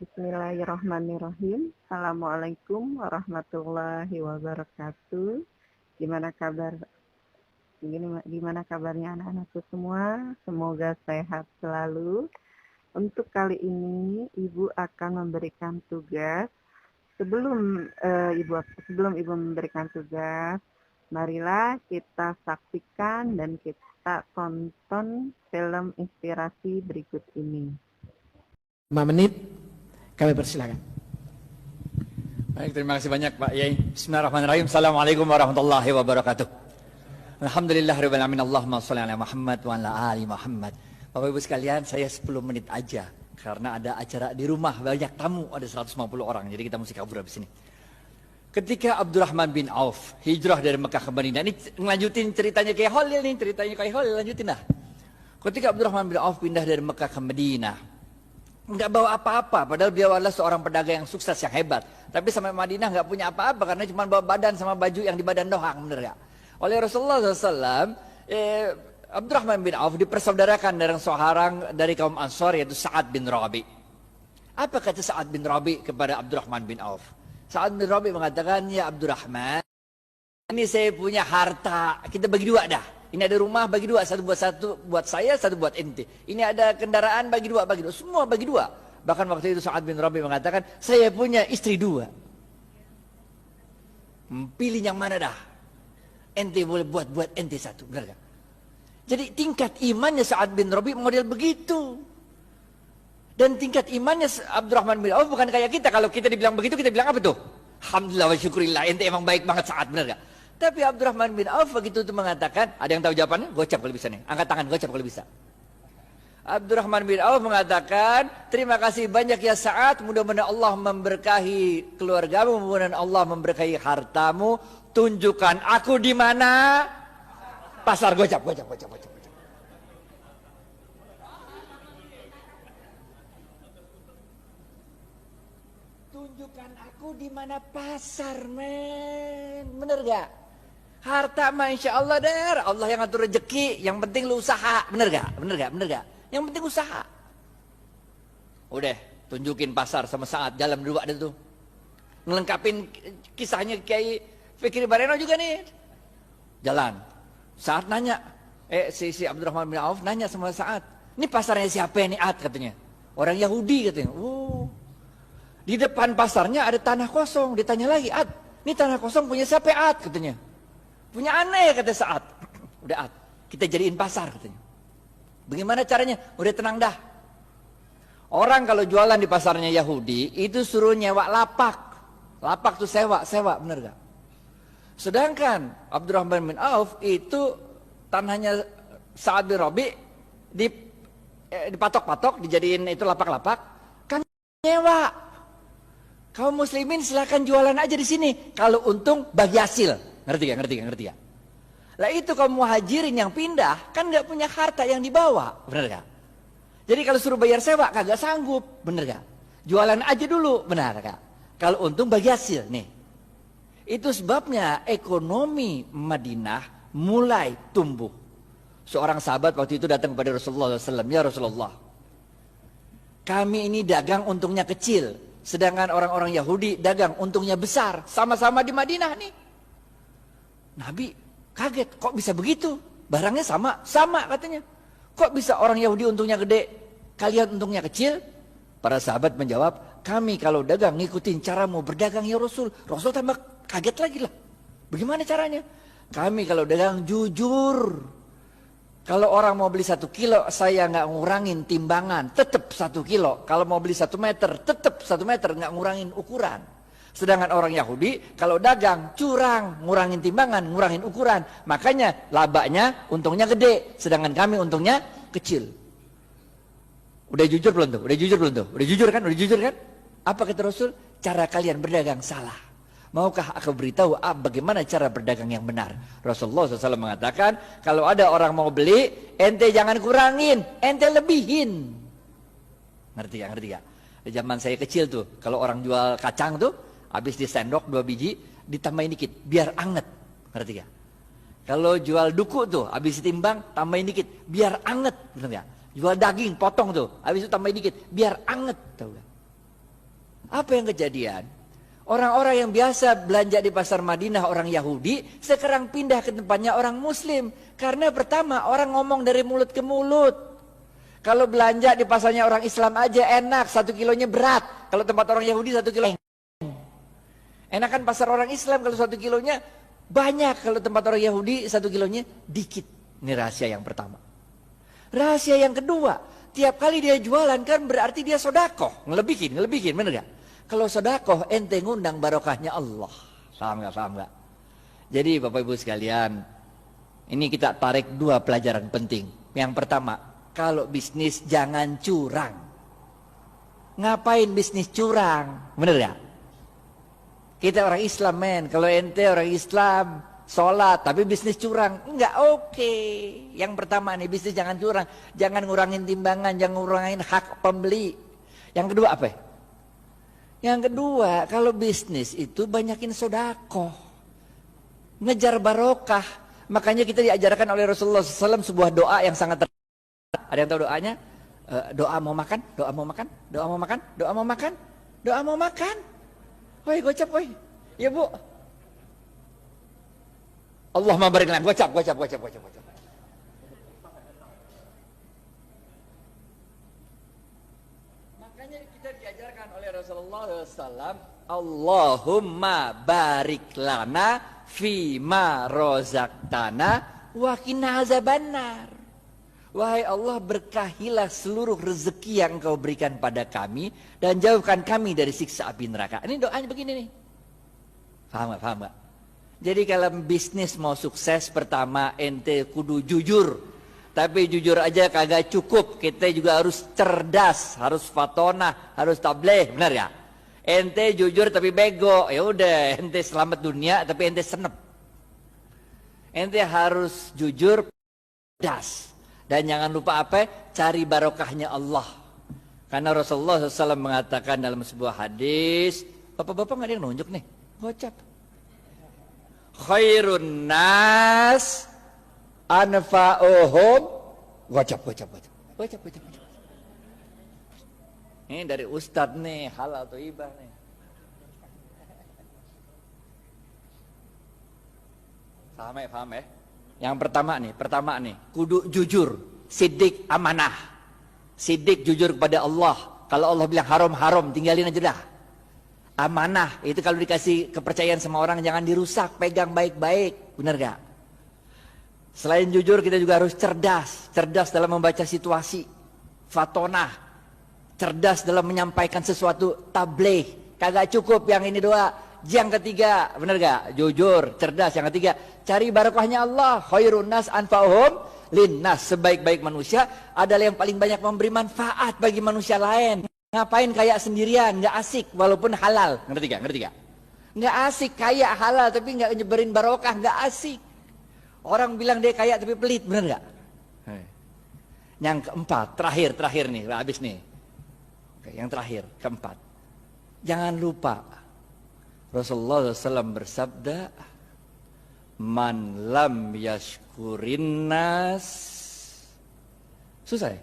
Bismillahirrahmanirrahim. Assalamualaikum warahmatullahi wabarakatuh. Gimana kabar? Gimana kabarnya anak-anakku semua? Semoga sehat selalu. Untuk kali ini Ibu akan memberikan tugas. Sebelum Ibu memberikan tugas, marilah kita saksikan dan kita tonton film inspirasi berikut ini. 5 menit, kami persilakan. Baik, terima kasih banyak Pak Yai. Bismillahirrahmanirrahim. Assalamualaikum warahmatullahi wabarakatuh. Alhamdulillahirabbil alamin. Allahumma shalli ala Muhammad wa ala ali Muhammad. Bapak Ibu sekalian, saya 10 menit aja karena ada acara di rumah, banyak tamu, ada 150 orang. Jadi kita mesti kabur habis ini. Ketika Abdurrahman bin Auf hijrah dari Mekah ke Madinah, ini ngelanjutin ceritanya kayak Khalil nih, ceritanya kayak Khalil, lanjutin dah. Ketika Abdurrahman bin Auf pindah dari Mekah ke Madinah, nggak bawa apa-apa, padahal beliau adalah seorang pedagang yang sukses, yang hebat. Tapi sampai Madinah nggak punya apa-apa karena cuma bawa badan sama baju yang di badan doang, bener gak? Oleh Rasulullah SAW, Abdurrahman bin Auf dipersaudarakan dengan seorang dari kaum Ansar, yaitu Sa'ad bin Rabi. Apa kata Sa'ad bin Rabi kepada Abdurrahman bin Auf? Sa'ad bin Rabi mengatakan, ya Abdurrahman, ini saya punya harta, kita bagi dua dah. Ini ada rumah, bagi dua, satu buat saya, satu buat ente. Ini ada kendaraan, bagi dua, semua bagi dua. Bahkan waktu itu Sa'ad bin Rabi mengatakan, saya punya istri 2. Pilih yang mana dah? Ente boleh buat ente 1, benar gak? Jadi tingkat imannya Sa'ad bin Rabi model begitu. Dan tingkat imannya Abdurrahman bin Auf bukan kayak kita. Kalau kita dibilang begitu, kita bilang apa tuh? Alhamdulillah wa syukurillah, ente emang baik banget Sa'ad, benar gak? Tapi Abdurrahman bin Auf begitu itu mengatakan, ada yang tahu jawabannya? Gocap kalau bisa nih, angkat tangan, gocap kalau bisa. Abdurrahman bin Auf mengatakan, terima kasih banyak ya Sa'ad, mudah-mudahan Allah memberkahi keluargamu, mudah-mudahan Allah memberkahi hartamu. Tunjukkan aku di mana? Pasar. Gocap. Tunjukkan aku di mana pasar, men. Bener gak? Harta mah insya Allah der, Allah yang ngatur rezeki, yang penting lu usaha, bener gak? Yang penting usaha. Udah, tunjukin pasar sama Sa'ad, jalan berdua ada tuh. Ngelengkapin kisahnya Kiai Fikri Bareno juga nih. Jalan, Sa'ad nanya, si Abdurrahman bin Auf nanya sama Sa'ad, ini pasarnya siapa nih Ad katanya? Orang Yahudi katanya. Di depan pasarnya ada tanah kosong, ditanya lagi, Ad, ini tanah kosong punya siapa Ad katanya? Punya aneh kata Sa'ad. Udah Ad, kita jadiin pasar katanya. Bagaimana caranya? Udah tenang dah. Orang kalau jualan di pasarnya Yahudi itu suruh nyewa lapak. Lapak tuh sewa, bener gak? Sedangkan Abdurrahman bin Auf itu tanahnya Sa'ad bin Rabi dipatok-patok, dijadiin itu lapak-lapak, kan nyewa. Kaum muslimin silakan jualan aja di sini. Kalau untung bagi hasil. Ngerti gak? Lah itu kaum muhajirin yang pindah kan nggak punya harta yang dibawa, bener gak? Jadi kalau suruh bayar sewa kagak sanggup, bener gak? Jualan aja dulu, benar gak? Kalau untung bagi hasil, nih. Itu sebabnya ekonomi Madinah mulai tumbuh. Seorang sahabat waktu itu datang kepada Rasulullah SAW, ya Rasulullah, kami ini dagang untungnya kecil, sedangkan orang-orang Yahudi dagang untungnya besar, sama-sama di Madinah nih. Nabi kaget, kok bisa begitu? Barangnya sama katanya. Kok bisa orang Yahudi untungnya gede, kalian untungnya kecil? Para sahabat menjawab, kami kalau dagang ngikutin caramu berdagang ya Rasul. Rasul tambah kaget lagi lah. Bagaimana caranya? Kami kalau dagang jujur. Kalau orang mau beli 1 kilo, saya nggak ngurangin timbangan, tetap 1 kilo. Kalau mau beli 1 meter, tetap 1 meter, nggak ngurangin ukuran. Sedangkan orang Yahudi kalau dagang curang, ngurangin timbangan, ngurangin ukuran. Makanya labanya untungnya gede, sedangkan kami untungnya kecil. Udah jujur belum tuh? Udah jujur kan? Apa kata Rasul? Cara kalian berdagang salah. Maukah aku beritahu bagaimana cara berdagang yang benar? Rasulullah SAW mengatakan, kalau ada orang mau beli, ente jangan kurangin, ente lebihin. Ngerti gak? Di zaman saya kecil tuh, kalau orang jual kacang tuh, habis di sendok 2 biji, ditambahin dikit, biar anget. Ngerti gak? Kalau jual duku tuh, habis ditimbang, tambahin dikit, biar anget. Bener gak? Jual daging, potong tuh, habis itu tambahin dikit, biar anget. Tahu gak? Apa yang kejadian? Orang-orang yang biasa belanja di pasar Madinah orang Yahudi sekarang pindah ke tempatnya orang Muslim. Karena pertama orang ngomong dari mulut ke mulut. Kalau belanja di pasarnya orang Islam aja enak, 1 kilonya berat. Kalau tempat orang Yahudi 1 kilo. Enakan pasar orang Islam kalau 1 kilonya banyak. Kalau tempat orang Yahudi 1 kilonya dikit. Ini rahasia yang pertama. Rahasia yang kedua, tiap kali dia jualan kan berarti dia sodakoh. Ngelebihin, bener gak? Kalau sodakoh ente ngundang barokahnya Allah. Paham gak? Jadi Bapak Ibu sekalian, ini kita tarik 2 pelajaran penting. Yang pertama, kalau bisnis jangan curang. Ngapain bisnis curang? Bener gak? Kita orang Islam men, kalau ente orang Islam sholat tapi bisnis curang, enggak oke. Yang pertama nih, bisnis jangan curang. Jangan ngurangin timbangan, jangan ngurangin hak pembeli. Yang kedua apa? Yang kedua, kalau bisnis itu banyakin sodakoh. Ngejar barokah. Makanya kita diajarkan oleh Rasulullah SAW sebuah doa yang sangat ada yang tahu doanya? Doa mau makan, doa mau makan, doa mau makan, doa mau makan, doa mau makan. Woi gocap woi. Ya Bu. Allahumma barik lana. Gocap. Makanya kita diajarkan oleh Rasulullah SAW, Allahumma barik lana fima rozaqtana wa qina azabannar. Wahai Allah, berkahilah seluruh rezeki yang Engkau berikan pada kami dan jauhkan kami dari siksa api neraka. Ini doanya begini nih. Paham gak? Jadi kalau bisnis mau sukses, pertama ente kudu jujur. Tapi jujur aja kagak cukup. Kita juga harus cerdas, harus fatonah, harus tabligh, benar ya? Ente jujur tapi bego, ya udah ente selamat dunia tapi ente senep. Ente harus jujur, cerdas. Dan jangan lupa apa? Cari barokahnya Allah. Karena Rasulullah SAW mengatakan dalam sebuah hadis, bapak-bapak nggak ada yang nunjuk nih, gocap. Khairun nas anfa'uhum. Gocap. Ini dari Ustadz nih, halal atau ibah nih. Paham ya? Yang pertama nih, kudu jujur, sidik amanah. Sidik jujur kepada Allah. Kalau Allah bilang haram, tinggalin aja dah. Amanah, itu kalau dikasih kepercayaan sama orang jangan dirusak, pegang baik-baik. Benar gak? Selain jujur kita juga harus cerdas dalam membaca situasi. Fatonah, cerdas dalam menyampaikan sesuatu, tabligh. Kagak cukup yang ini doa. Yang ketiga, benar gak? Jujur, cerdas. Yang ketiga, cari barokahnya Allah. Khairun nas anfa'uhum linnas. Sebaik-baik manusia adalah yang paling banyak memberi manfaat bagi manusia lain. Ngapain kaya sendirian, gak asik walaupun halal. Ngerti gak? Gak asik kaya halal tapi gak nyebarin barokah, gak asik. Orang bilang dia kaya tapi pelit, benar gak? Yang keempat, terakhir nih, habis nih. Oke, yang terakhir, keempat. Jangan lupa Rasulullah SAW bersabda, man lam yashkurin nas. Susah ya?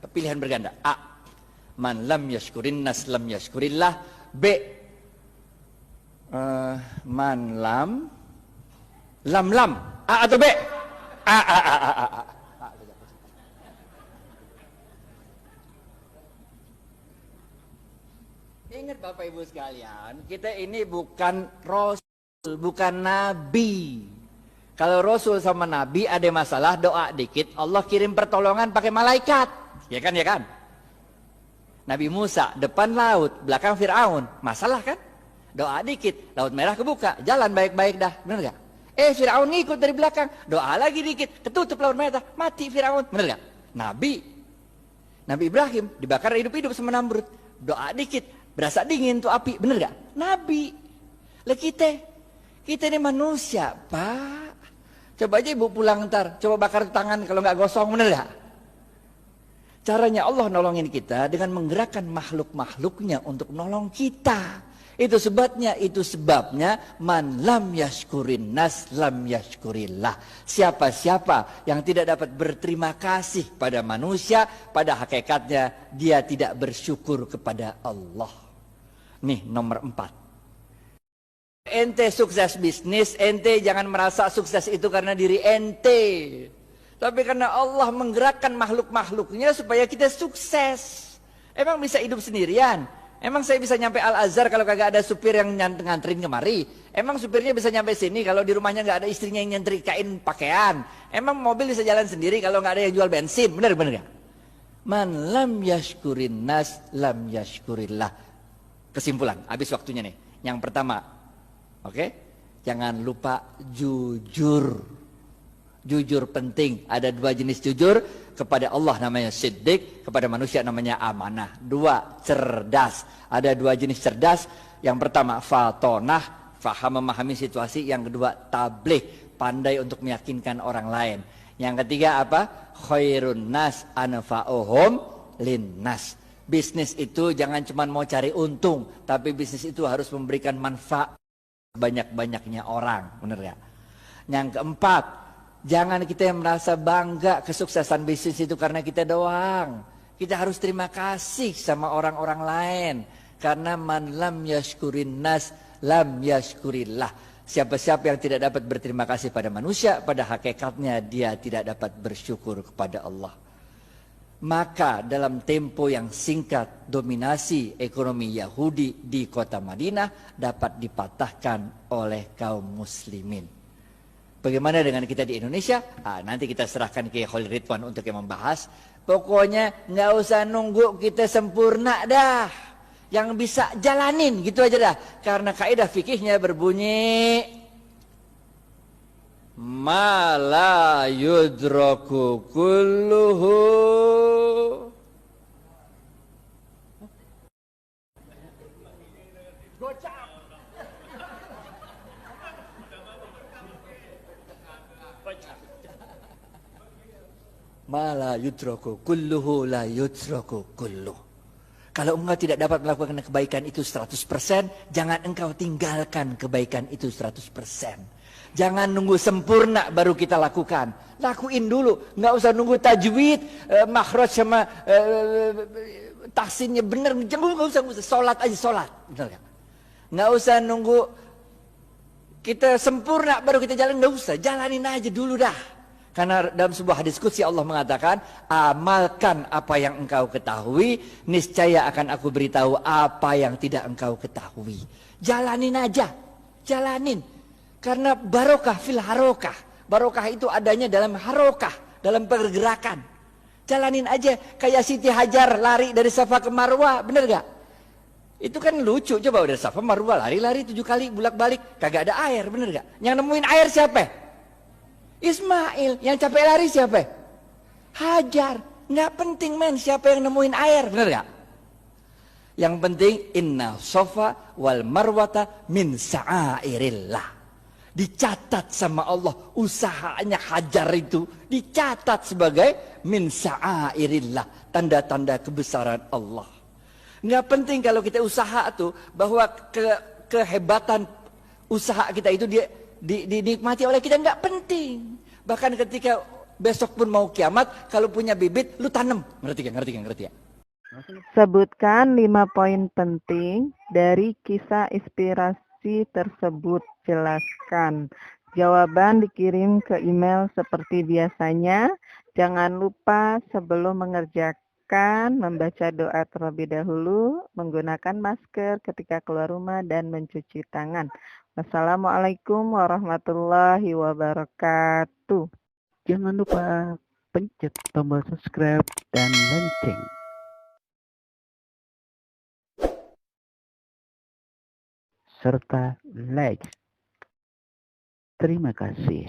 Pilihan berganda. A, man lam yashkurin nas lam yashkurillah. B, man lam. A atau B? A. Ingat Bapak Ibu sekalian, kita ini bukan Rasul, bukan Nabi. Kalau Rasul sama Nabi ada masalah, doa dikit, Allah kirim pertolongan pakai malaikat. Ya kan? Nabi Musa, depan laut, belakang Fir'aun. Masalah kan? Doa dikit, laut merah kebuka, jalan baik-baik dah. Bener gak? Fir'aun ngikut dari belakang, doa lagi dikit, ketutup laut merah, mati Fir'aun. Bener gak? Nabi Ibrahim dibakar hidup-hidup sama Namrud. Doa dikit, berasa dingin tuh api, bener gak? Nabi. Lah kita ini manusia, Pak. Coba aja ibu pulang ntar, coba bakar tangan kalau nggak gosong, bener gak? Caranya Allah nolongin kita dengan menggerakkan makhluk-makhluknya untuk nolong kita. Itu sebabnya man lam yashkurin nas lam yashkurillah. Siapa-siapa yang tidak dapat berterima kasih pada manusia, pada hakikatnya dia tidak bersyukur kepada Allah. Nih nomor 4. Ente sukses bisnis, ente jangan merasa sukses itu karena diri ente. Tapi karena Allah menggerakkan makhluk-makhluknya supaya kita sukses. Emang bisa hidup sendirian? Emang saya bisa nyampe Al-Azhar kalau kagak ada supir yang nganterin kemari? Emang supirnya bisa nyampe sini kalau di rumahnya nggak ada istrinya yang nyetrikain pakaian? Emang mobil bisa jalan sendiri kalau nggak ada yang jual bensin? Bener-bener gak? Man lam yashkurin nas lam yashkurillah. Kesimpulan, habis waktunya nih. Yang pertama, oke? Jangan lupa jujur. Jujur penting. Ada 2 jenis jujur. Kepada Allah namanya siddiq, kepada manusia namanya amanah. 2, cerdas. Ada 2 jenis cerdas. Yang pertama fatonah, faham memahami situasi. Yang kedua tabligh, pandai untuk meyakinkan orang lain. Yang ketiga apa? Khairun nas anfa'uhum linnas. Bisnis itu jangan cuma mau cari untung, tapi bisnis itu harus memberikan manfaat banyak-banyaknya orang. Bener ya? Yang keempat, jangan kita yang merasa bangga kesuksesan bisnis itu karena kita doang. Kita harus terima kasih sama orang-orang lain. Karena man lam yashkurin nas lam yashkurillah. Siapa-siapa yang tidak dapat berterima kasih pada manusia, pada hakikatnya dia tidak dapat bersyukur kepada Allah. Maka dalam tempo yang singkat, dominasi ekonomi Yahudi di kota Madinah dapat dipatahkan oleh kaum muslimin. Bagaimana dengan kita di Indonesia? Nanti kita serahkan ke Khalil Ridwan untuk yang membahas. Pokoknya nggak usah nunggu kita sempurna dah. Yang bisa jalanin gitu aja dah. Karena kaidah fikihnya berbunyi ma la yudraku kulluhu ma la yudraku kulluhu la yudraku kulluh. Kalau engkau tidak dapat melakukan kebaikan itu 100%, jangan engkau tinggalkan kebaikan itu 100%. Jangan nunggu sempurna baru kita lakukan. Lakuin dulu, nggak usah nunggu tajwid, makhraj sama tahsinnya benar. Jangan nggak usah, sholat aja sholat, benar kan? Nggak usah nunggu kita sempurna baru kita jalan, nggak usah, jalanin aja dulu dah. Karena dalam sebuah hadis qudsi Allah mengatakan, amalkan apa yang engkau ketahui, niscaya akan aku beritahu apa yang tidak engkau ketahui. Jalanin aja, jalanin. Karena barokah fil harokah. Barokah itu adanya dalam harokah, dalam pergerakan. Jalanin aja, kayak Siti Hajar lari dari Safa ke Marwah, bener gak? Itu kan lucu, coba dari Safa Marwah lari-lari 7 kali bolak-balik, kagak ada air, bener gak? Yang nemuin air siapa? Ismail. Yang capek lari siapa? Hajar. Nggak penting men siapa yang nemuin air, bener gak? Yang penting inna sofa wal marwata min sa'airillah. Dicatat sama Allah usahanya Hajar itu, dicatat sebagai min sa'airillah, tanda-tanda kebesaran Allah. Nggak penting kalau kita usaha tuh bahwa kehebatan usaha kita itu dinikmati oleh kita, nggak penting. Bahkan ketika besok pun mau kiamat, kalau punya bibit lu tanam. Ngerti ya? Sebutkan 5 poin penting dari kisah inspirasi tersebut. Jelaskan. Jawaban dikirim ke email seperti biasanya. Jangan lupa sebelum mengerjakan membaca doa terlebih dahulu, menggunakan masker ketika keluar rumah dan mencuci tangan. Wassalamualaikum warahmatullahi wabarakatuh. Jangan lupa pencet tombol subscribe dan lonceng. Serta like. Terima kasih.